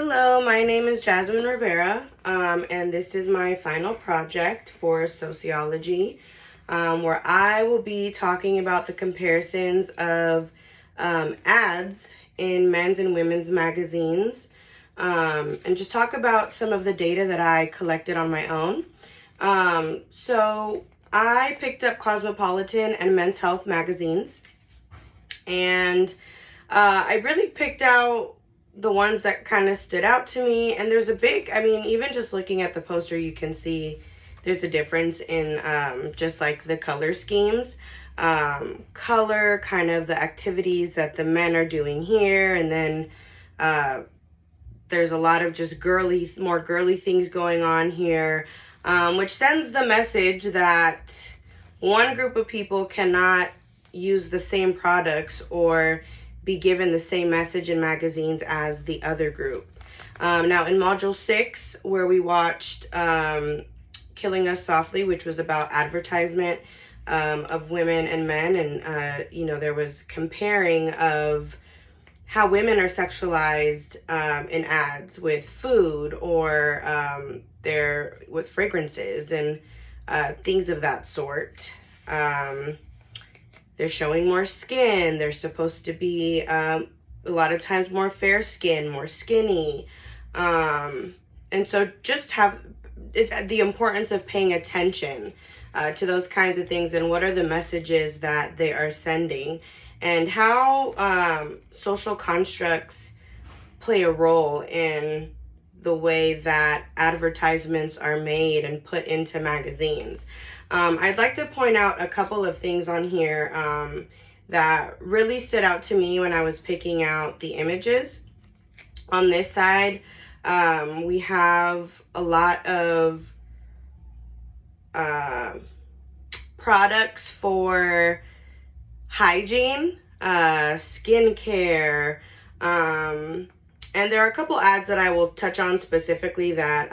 Hello, my name is Jasmine Rivera, and this is my final project for sociology, where I will be talking about the comparisons of ads in men's and women's magazines, and just talk about some of the data that I collected on my own. So I picked up Cosmopolitan and Men's Health magazines, and I really picked out the ones that kind of stood out to me. And there's a big, even just looking at the poster, you can see there's a difference in just like the color schemes, color, kind of the activities that the men are doing here. And then there's a lot of just more girly things going on here, which sends the message that one group of people cannot use the same products or be given the same message in magazines as the other group. Now in module 6, where we watched Killing Us Softly, which was about advertisement of women and men, and there was comparing of how women are sexualized in ads with food or with fragrances and things of that sort. They're showing more skin. They're supposed to be a lot of times more fair skin, more skinny. And so just the importance of paying attention to those kinds of things and what are the messages that they are sending and how social constructs play a role in the way that advertisements are made and put into magazines. I'd like to point out a couple of things on here that really stood out to me when I was picking out the images. On this side, we have a lot of products for hygiene, skincare, and there are a couple ads that I will touch on specifically that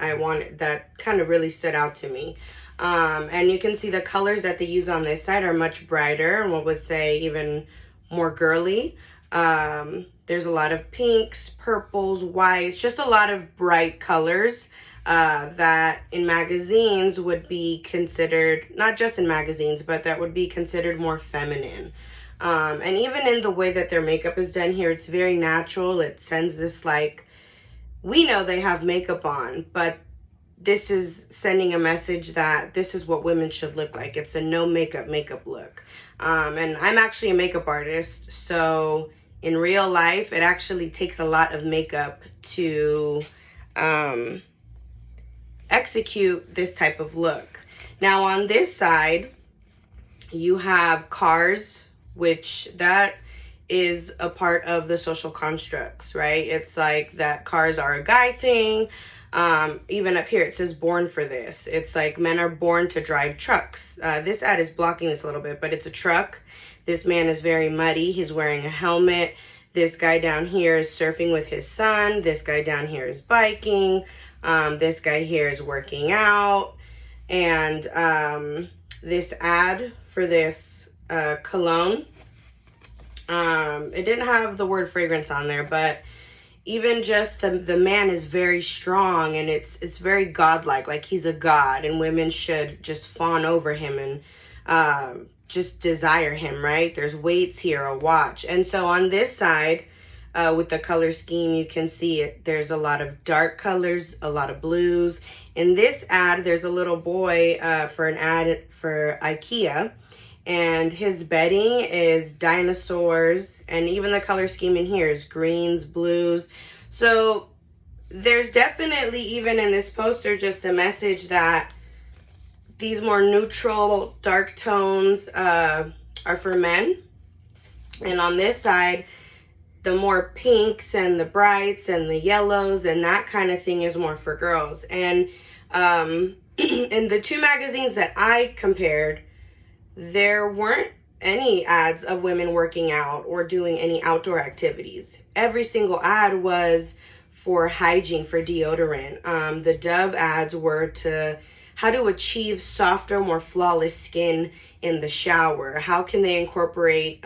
kind of really stood out to me. And you can see the colors that they use on this side are much brighter and what would say even more girly. There's a lot of pinks, purples, whites, just a lot of bright colors that in magazines would be considered, not just in magazines, but that would be considered more feminine. And even in the way that their makeup is done here, it's very natural. It sends this we know they have makeup on, but this is sending a message that this is what women should look like. It's a no makeup look. And I'm actually a makeup artist, so in real life, it actually takes a lot of makeup to execute this type of look. Now on this side, you have cars, which that is a part of the social constructs, right? It's like that cars are a guy thing. Even up here, it says born for this. It's like men are born to drive trucks. This ad is blocking this a little bit, but it's a truck. This man is very muddy. He's wearing a helmet. This guy down here is surfing with his son. This guy down here is biking. This guy here is working out. And this ad for this cologne, it didn't have the word fragrance on there, but even just the man is very strong and it's very godlike, like he's a god, and women should just fawn over him and just desire him, right? There's weights here, a watch. And so on this side, with the color scheme, you can see there's a lot of dark colors, a lot of blues. In this ad, there's a little boy for an ad for IKEA, and his bedding is dinosaurs, and even the color scheme in here is greens, blues. So there's definitely, even in this poster, just a message that these more neutral, dark tones are for men. And on this side, the more pinks and the brights and the yellows and that kind of thing is more for girls. And in the two magazines that I compared, there weren't any ads of women working out or doing any outdoor activities. Every single ad was for hygiene, for deodorant. The Dove ads were to how to achieve softer, more flawless skin in the shower. How can they incorporate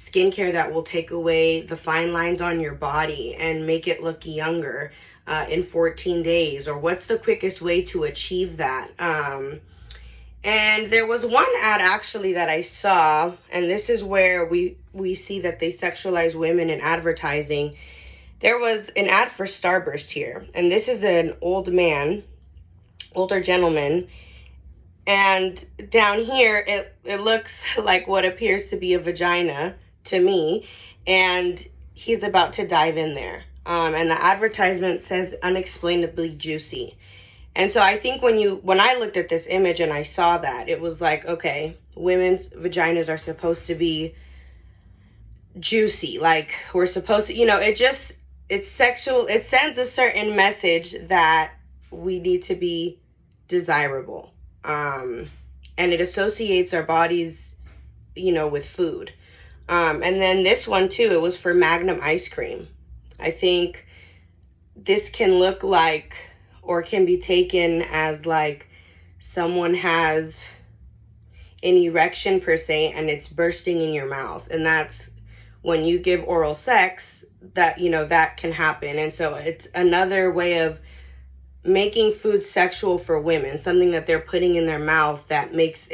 skincare that will take away the fine lines on your body and make it look younger in 14 days? Or what's the quickest way to achieve that? And there was one ad actually that I saw, and this is where we see that they sexualize women in advertising. There was an ad for Starburst here, and this is an older gentleman, and down here it looks like what appears to be a vagina to me, and he's about to dive in there. And the advertisement says unexplainably juicy. And so I think when I looked at this image and I saw that, it was like, okay, women's vaginas are supposed to be juicy. Like, we're supposed to, it's sexual. It sends a certain message that we need to be desirable. And it associates our bodies, with food. And then this one too, it was for Magnum ice cream. I think this can look like, or can be taken as like someone has an erection per se and it's bursting in your mouth. And that's when you give oral sex, that, that can happen. And so it's another way of making food sexual for women, something that they're putting in their mouth that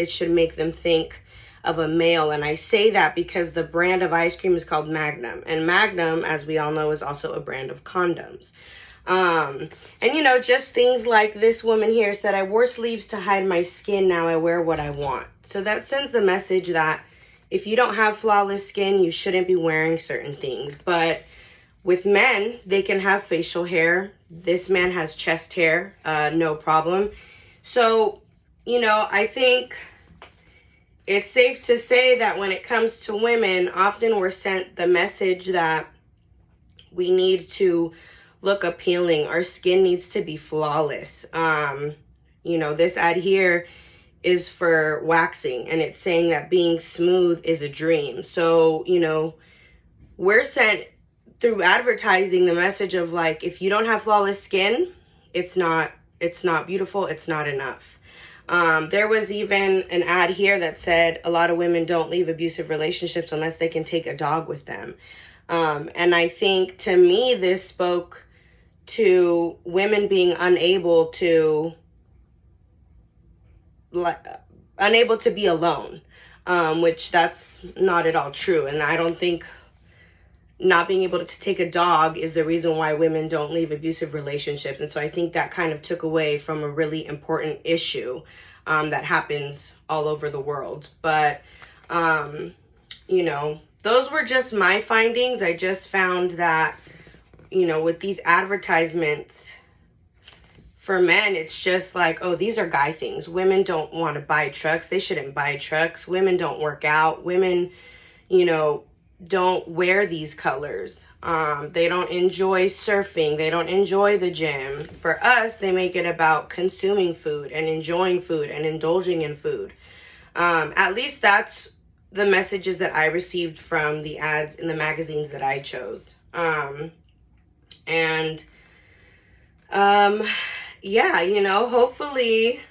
should make them think of a male. And I say that because the brand of ice cream is called Magnum. And Magnum, as we all know, is also a brand of condoms. And just things like this woman here said, I wore sleeves to hide my skin, now I wear what I want. So that sends the message that if you don't have flawless skin, you shouldn't be wearing certain things. But with men, they can have facial hair. This man has chest hair, no problem. So, I think it's safe to say that when it comes to women, often we're sent the message that we need to look appealing. Our skin needs to be flawless. This ad here is for waxing, and it's saying that being smooth is a dream. So, we're sent through advertising the message of like, if you don't have flawless skin, it's not beautiful, it's not enough. There was even an ad here that said a lot of women don't leave abusive relationships unless they can take a dog with them. And I think, to me, this spoke to women being unable to be alone, which that's not at all true. And I don't think not being able to take a dog is the reason why women don't leave abusive relationships. And so I think that kind of took away from a really important issue that happens all over the world. But, those were just my findings. I just found that, with these advertisements for men, it's just like, oh, these are guy things. Women don't want to buy trucks. They shouldn't buy trucks. Women don't work out. Women, don't wear these colors. They don't enjoy surfing. They don't enjoy the gym. For us, they make it about consuming food and enjoying food and indulging in food. At least that's the messages that I received from the ads in the magazines that I chose. Hopefully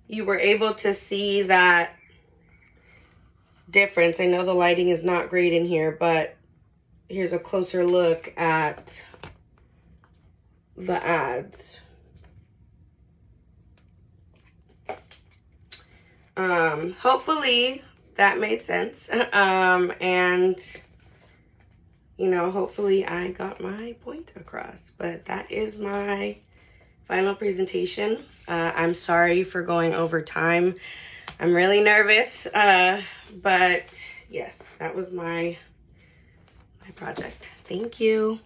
you were able to see that difference. I know the lighting is not great in here, but here's a closer look at the ads. Hopefully that made sense. Hopefully I got my point across. But that is my final presentation. I'm sorry for going over time. I'm really nervous. But yes, that was my project. Thank you.